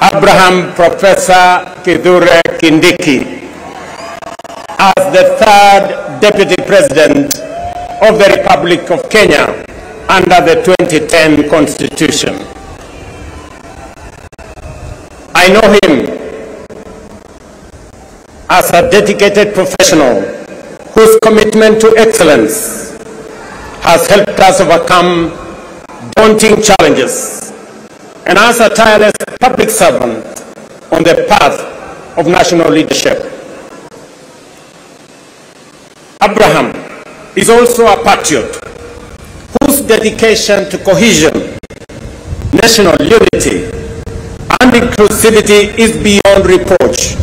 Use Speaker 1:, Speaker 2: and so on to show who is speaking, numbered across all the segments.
Speaker 1: Abraham Professor Kindiki as the third Deputy President of the Republic of Kenya under the 2010 Constitution. I know him as a dedicated professional whose commitment to excellence has helped us overcome daunting challenges, and as a tireless public servant on the path of national leadership. Abraham is also a patriot whose dedication to cohesion, national unity, and inclusivity is beyond reproach.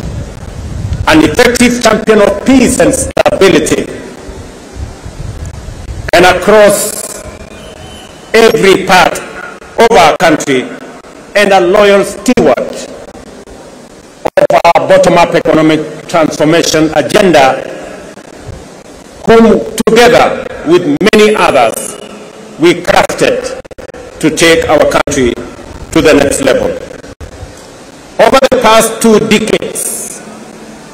Speaker 1: An effective champion of peace and stability, and across every part of our country, and a loyal steward of our bottom-up economic transformation agenda, whom together with many others we crafted to take our country to the next level. Over the past 2 decades,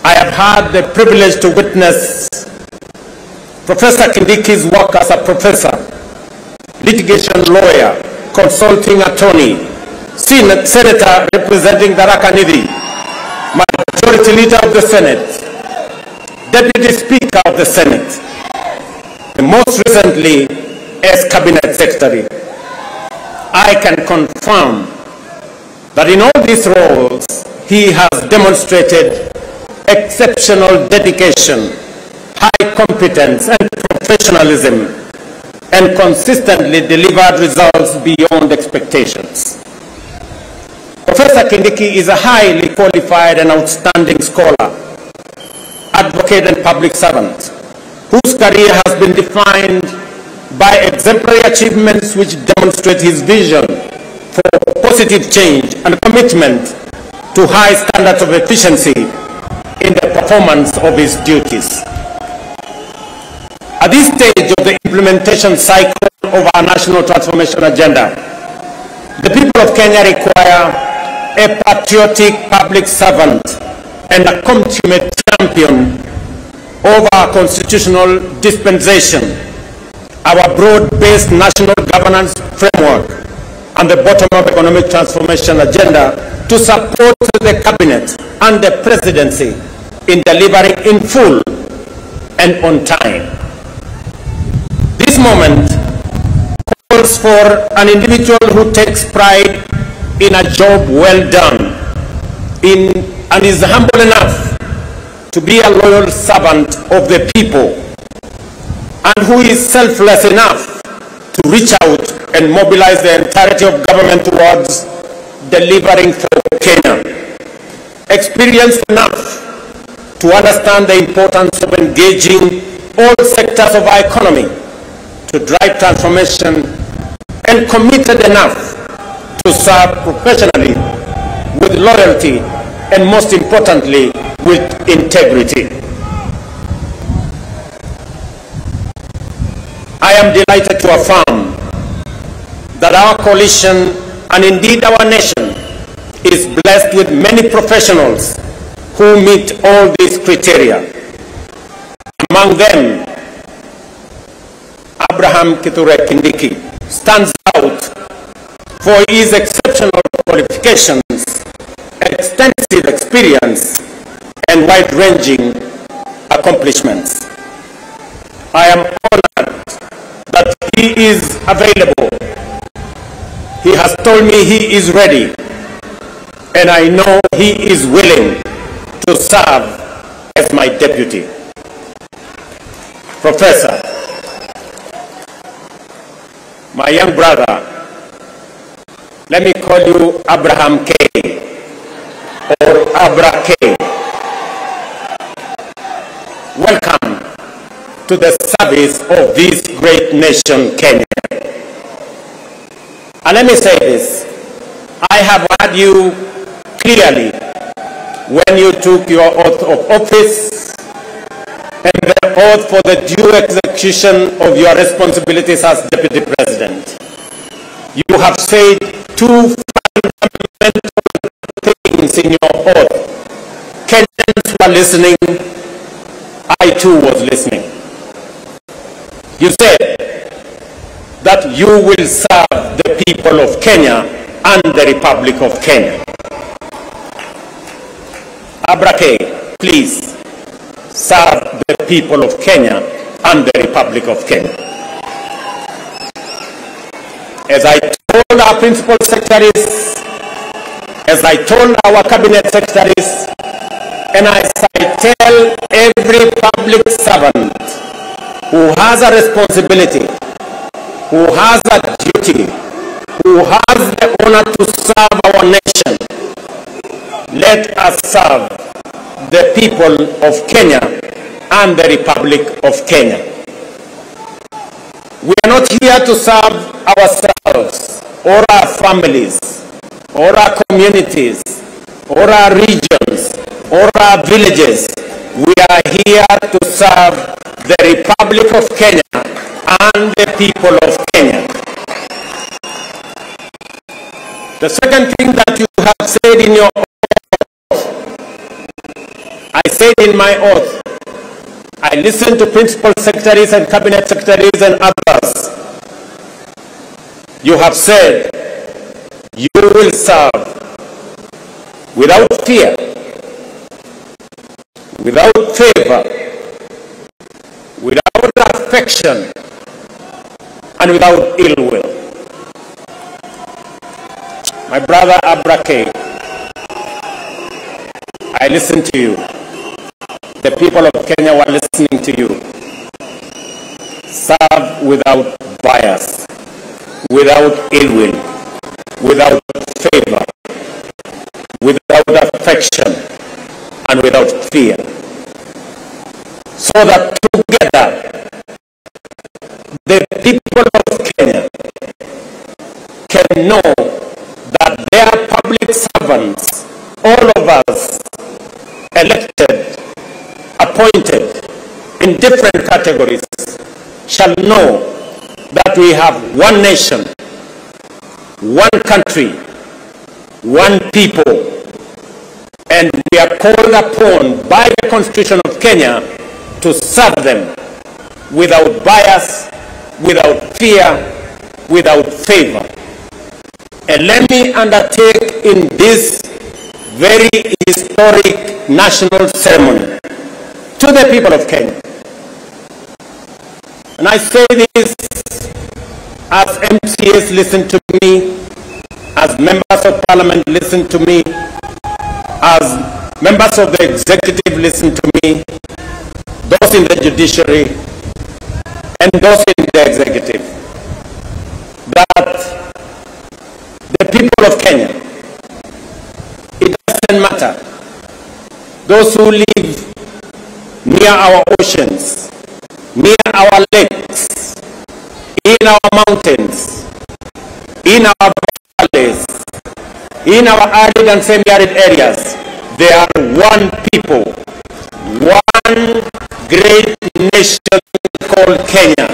Speaker 1: I have had the privilege to witness Professor Kindiki's work as a professor, litigation lawyer, consulting attorney, senator representing Tharaka Nithi, majority leader of the Senate, deputy speaker of the Senate, and most recently as cabinet secretary. I can confirm that in all these roles, he has demonstrated exceptional dedication, high competence and professionalism, and consistently delivered results beyond expectations. Professor Kindiki is a highly qualified and outstanding scholar, advocate and public servant, whose career has been defined by exemplary achievements which demonstrate his vision for positive change and commitment to high standards of efficiency in the performance of his duties. At this stage of the implementation cycle of our national transformation agenda, the people of Kenya require a patriotic public servant and a consummate champion of our constitutional dispensation, our broad-based national governance framework, and the bottom-up economic transformation agenda to support the cabinet and the presidency in delivering in full and on time. This moment calls for an individual who takes pride in a job well done and is humble enough to be a loyal servant of the people, and who is selfless enough to reach out and mobilize the entirety of government towards delivering for Kenya. Experienced enough to understand the importance of engaging all sectors of our economy to drive transformation, and committed enough to serve professionally with loyalty and, most importantly, with integrity. I am delighted to affirm that our coalition, and indeed our nation, is blessed with many professionals who meet all these criteria. Among them, Abraham Kindiki stands out for his exceptional qualifications, extensive experience, and wide-ranging accomplishments. I am honored that he is available. He has told me he is ready, and I know he is willing to serve as my deputy. Professor, my young brother, let me call you Abraham K. or Abra K. Welcome to the service of this great nation, Kenya. And let me say this, I have heard you clearly when you took your oath of office and the oath for the due execution of your responsibilities as Deputy President. You have said two fundamental things things in your oath. Kenyans were listening. I too was listening. You said that you will serve the people of Kenya and the Republic of Kenya. Abrake, please serve the people of Kenya and the Republic of Kenya. As I told our principal secretaries, as I told our cabinet secretaries, and as I tell every public servant who has a responsibility, who has a duty, who has the honor to serve our nation, let us serve the people of Kenya and the Republic of Kenya. We are not here to serve ourselves or our families or our communities or our regions or our villages. We are here to serve the Republic of Kenya and the people of Kenya. The second thing that you have said in your oath, I said in my oath, I listened to principal secretaries and cabinet secretaries and others. You have said you will serve without fear, without favor, without affection, and without ill will. My brother Abrake, I listened to you. The people of Kenya were listening to you. Serve without bias, without ill will, without favor, without affection, and without fear. So that together, the people of Kenya can know that their public servants, all of us, elected, appointed in different categories, shall know that we have one nation, one country, one people, and we are called upon by the Constitution of Kenya to serve them without bias, without fear, without favor. And let me undertake in this very historic national ceremony to the people of Kenya. And I say this as MCAs listen to me, as members of parliament listen to me, as members of the executive listen to me, those in the judiciary and those in the executive, that the people of Kenya, it doesn't matter, those who live near our oceans, near our lakes, in our mountains, in our valleys, in our arid and semi-arid areas, they are one people, one great nation called Kenya.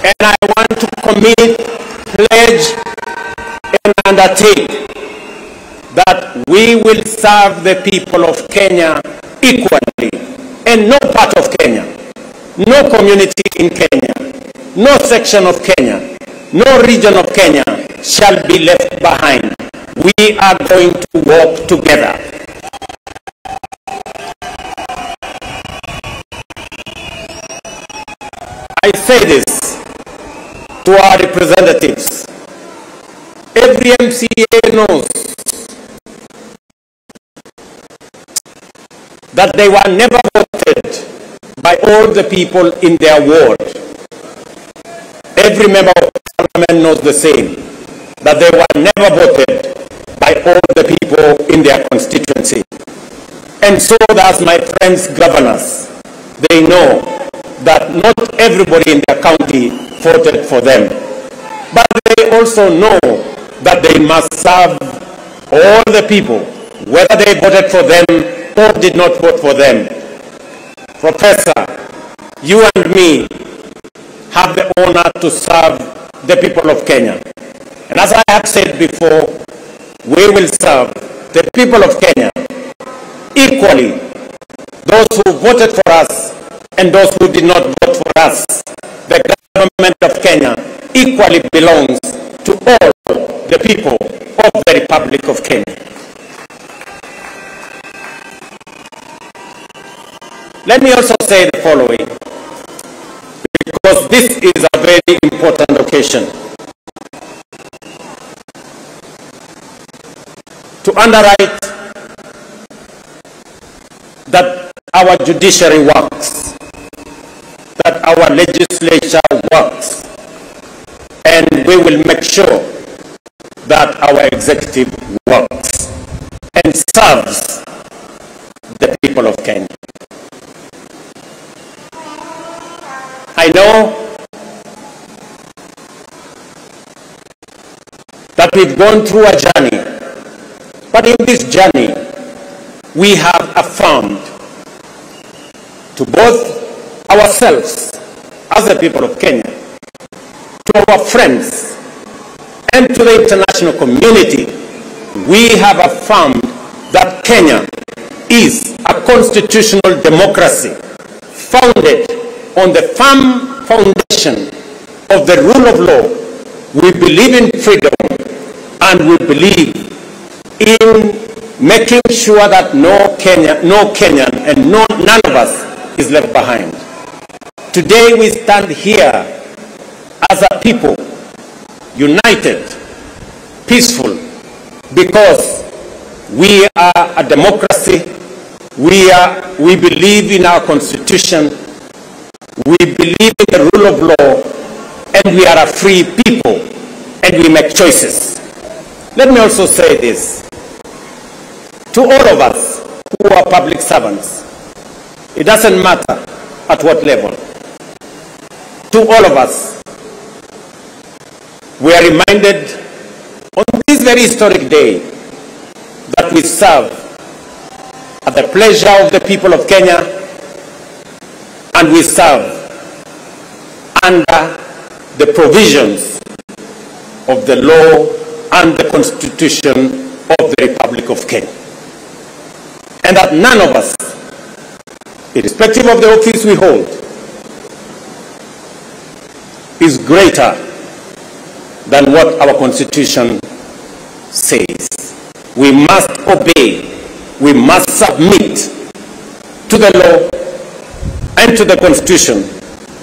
Speaker 1: And I want to commit, pledge, and undertake that we will serve the people of Kenya equally, and no part of Kenya, no community in Kenya, no section of Kenya, no region of Kenya shall be left behind. We are going to work together. I say this to our representatives. Every MCA knows that they were never voted by all the people in their ward. Every member of parliament knows the same, that they were never voted by all the people in their constituency. And so does my friends governors. They know that not everybody in their county voted for them. But they also know that they must serve all the people, whether they voted for them or did not vote for them. Professor, you and me have the honor to serve the people of Kenya. And as I have said before, we will serve the people of Kenya, equally, those who voted for us and those who did not vote for us, the government of Kenya equally belongs to all the people of the Republic of Kenya. Let me also say the following, because this is a very important occasion. To underwrite that our judiciary works, that our legislature works, and we will make sure that our executive works and serves the people of Kenya. I know that we've gone through a journey, but in this journey, we have affirmed to both ourselves as the people of Kenya, to our friends, and to the international community, we have affirmed that Kenya is a constitutional democracy founded on the firm foundation of the rule of law. We believe in freedom, and we believe in making sure that no Kenyan and none of us is left behind. Today we stand here as a people, united, peaceful, because we are a democracy, we believe in our constitution, we believe in the rule of law, and we are a free people, and we make choices. Let me also say this. To all of us who are public servants, it doesn't matter at what level. To all of us, we are reminded on this very historic day that we serve at the pleasure of the people of Kenya, and we serve under the provisions of the law and the Constitution of the Republic of Kenya. And that none of us, irrespective of the office we hold, is greater than what our Constitution says. We must obey, we must submit to the law and to the Constitution,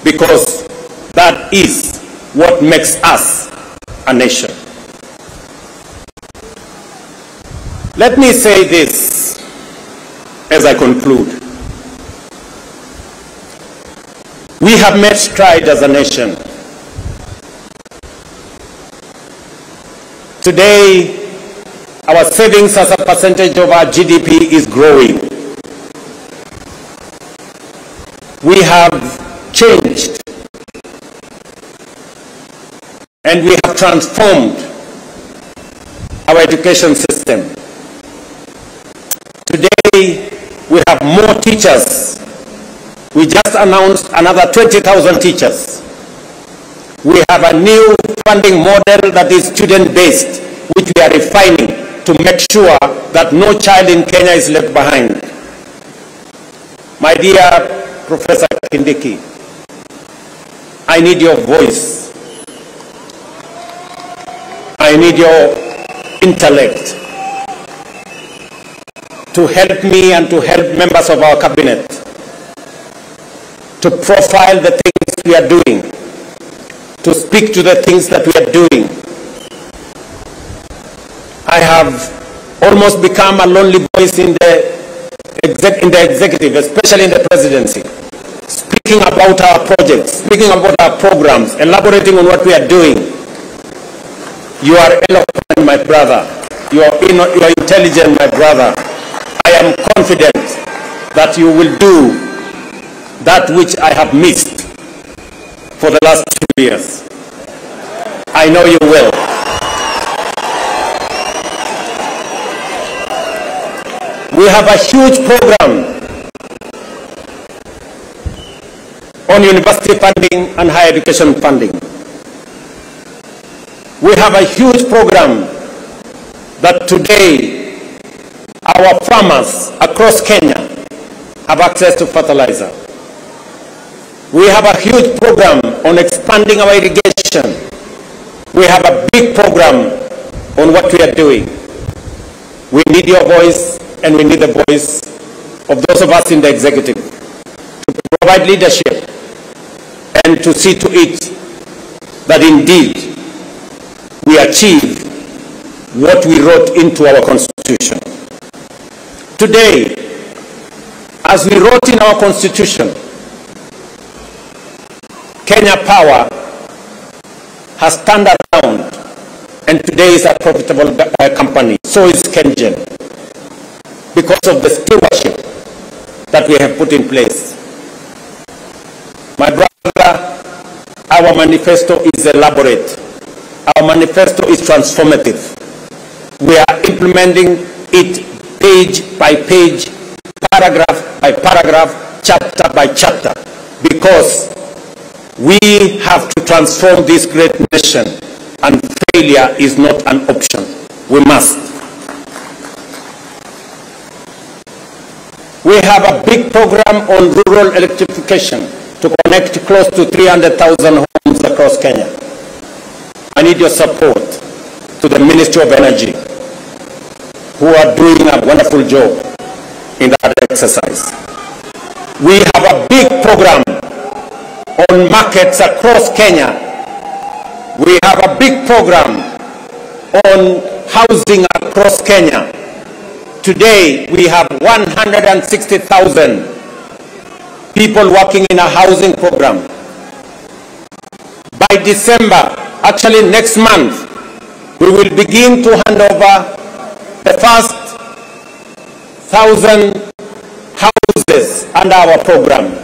Speaker 1: because that is what makes us a nation. Let me say this as I conclude. We have made strides as a nation. Today, our savings as a percentage of our GDP is growing. We have changed and we have transformed our education system. Today, we have more teachers. We just announced another 20,000 teachers. We have a new funding model that is student-based, which we are refining to make sure that no child in Kenya is left behind. My dear Professor Kindiki, I need your voice. I need your intellect to help me and to help members of our cabinet to profile the things we are doing, to speak to the things that we are doing. I have almost become a lonely voice in the executive, especially in the presidency, speaking about our projects, speaking about our programs, elaborating on what we are doing. You are eloquent, my brother. You are intelligent, my brother. I am confident that you will do that which I have missed for the last 2 years. I know you will. We have a huge program on university funding and higher education funding. We have a huge program that today our farmers across Kenya have access to fertilizer. We have a huge program on expanding our irrigation. We have a big program on what we are doing. We need your voice, and we need the voice of those of us in the executive to provide leadership and to see to it that indeed we achieve what we wrote into our Constitution. Today, as we wrote in our Constitution, Kenya Power has turned around and today is a profitable company. So is KenGen, because of the stewardship that we have put in place. My brother, our manifesto is elaborate. Our manifesto is transformative. We are implementing it page by page, paragraph by paragraph, chapter by chapter, because we have to transform this great nation, and failure is not an option. We must. We have a big program on rural electrification to connect close to 300,000 homes across Kenya. I need your support to the Ministry of Energy, who are doing a wonderful job in that exercise. We have a big program on markets across Kenya. We have a big program on housing across Kenya. Today, we have 160,000 people working in a housing program. By December, actually next month, we will begin to hand over the first 1,000 houses under our program.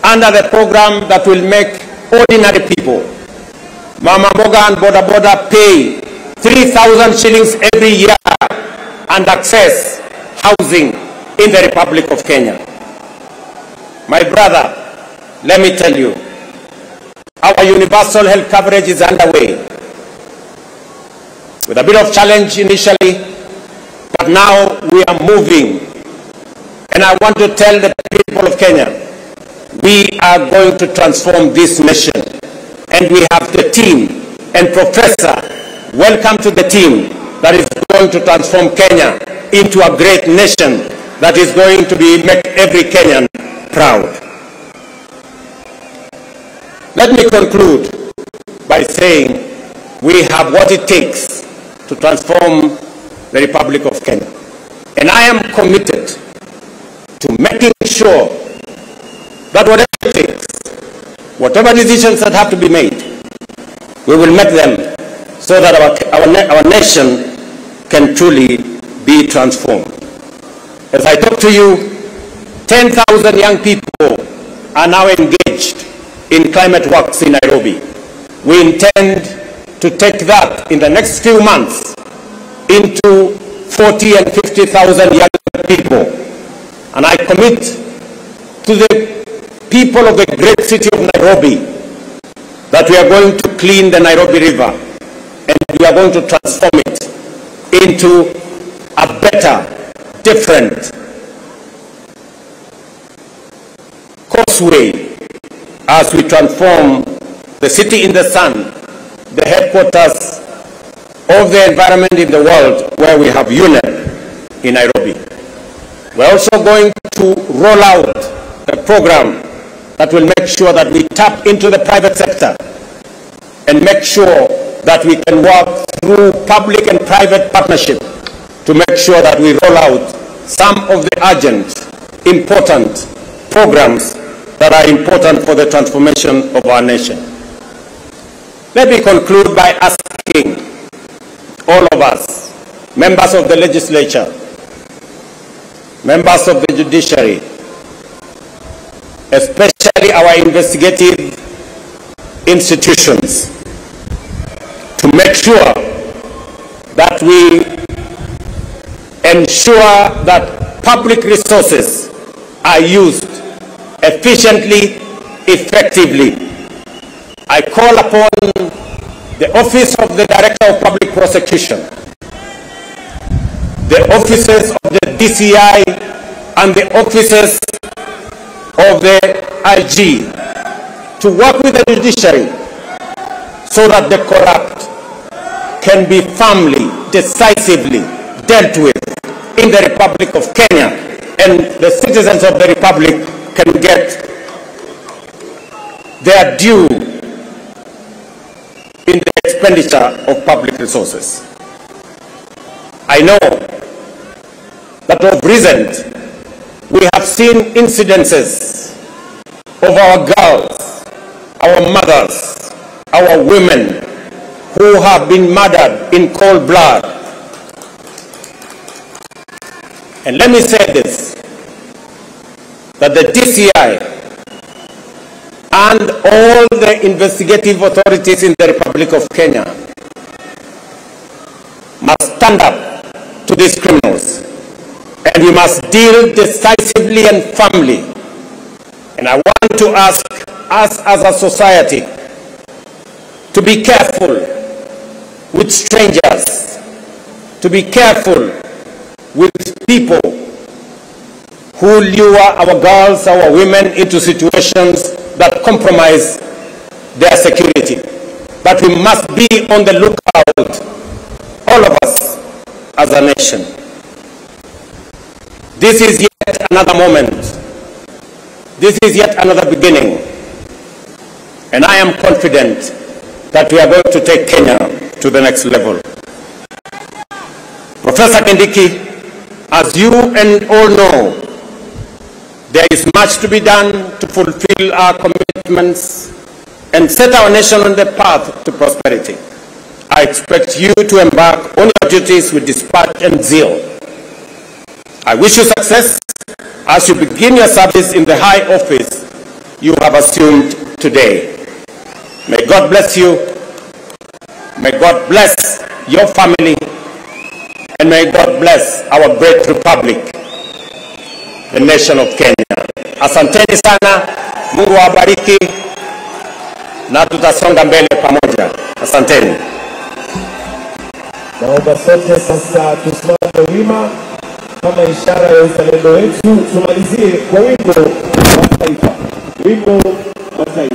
Speaker 1: Under the program that will make ordinary people, Mama Mboga and Boda Boda, pay 3,000 shillings every year and access housing in the Republic of Kenya. My brother, let me tell you, our universal health coverage is underway, with a bit of challenge initially, but now we are moving. And I want to tell the people of Kenya, we are going to transform this nation. And we have the team. And Professor, welcome to the team that is going to transform Kenya into a great nation that is going to make every Kenyan proud. Let me conclude by saying we have what it takes to transform the Republic of Kenya. And I am committed to making sure that whatever it takes, whatever decisions that have to be made, we will make them so that our nation can truly be transformed. As I talk to you, 10,000 young people are now engaged in climate works in Nairobi. We intend to take that in the next few months into 40 and 50,000 young people. And I commit to the people of the great city of Nairobi that we are going to clean the Nairobi River and we are going to transform it into a better, different causeway as we transform the city in the sun, the headquarters of the environment in the world, where we have UNEP in Nairobi. We're also going to roll out a program that will make sure that we tap into the private sector and make sure that we can work through public and private partnership to make sure that we roll out some of the urgent, important programs that are important for the transformation of our nation. Let me conclude by asking all of us, members of the legislature, members of the judiciary, especially our investigative institutions, to make sure that we ensure that public resources are used efficiently, effectively. I call upon the Office of the Director of Public Prosecution, the offices of the DCI and the officers of the IG to work with the judiciary so that the corrupt can be firmly, decisively dealt with in the Republic of Kenya, and the citizens of the Republic can get their due in the expenditure of public resources. I know that of recent we have seen incidences of our girls, our mothers, our women who have been murdered in cold blood. And let me say this, that the DCI and all the investigative authorities in the Republic of Kenya must stand up to these criminals, and we must deal decisively and firmly. And I want to ask us as a society to be careful with strangers, to be careful with people who lure our girls, our women into situations that compromise their security. But we must be on the lookout, all of us as a nation. This is yet another moment. This is yet another beginning. And I am confident that we are going to take Kenya to the next level. Professor Kindiki, as you and all know, there is much to be done to fulfill our commitments and set our nation on the path to prosperity. I expect you to embark on your duties with dispatch and zeal. I wish you success as you begin your service in the high office you have assumed today. May God bless you. May God bless your family. And may God bless our great republic, the nation of Kenya. Asanteni sana, Mungu awabariki, na tutasonga mbele pamoja. Asanteni.
Speaker 2: Naomba sote sasa tusimame wima kama ishara ya uzalendo wetu. Tumalizie kwa wimbo wa taifa. Wimbo wa taifa.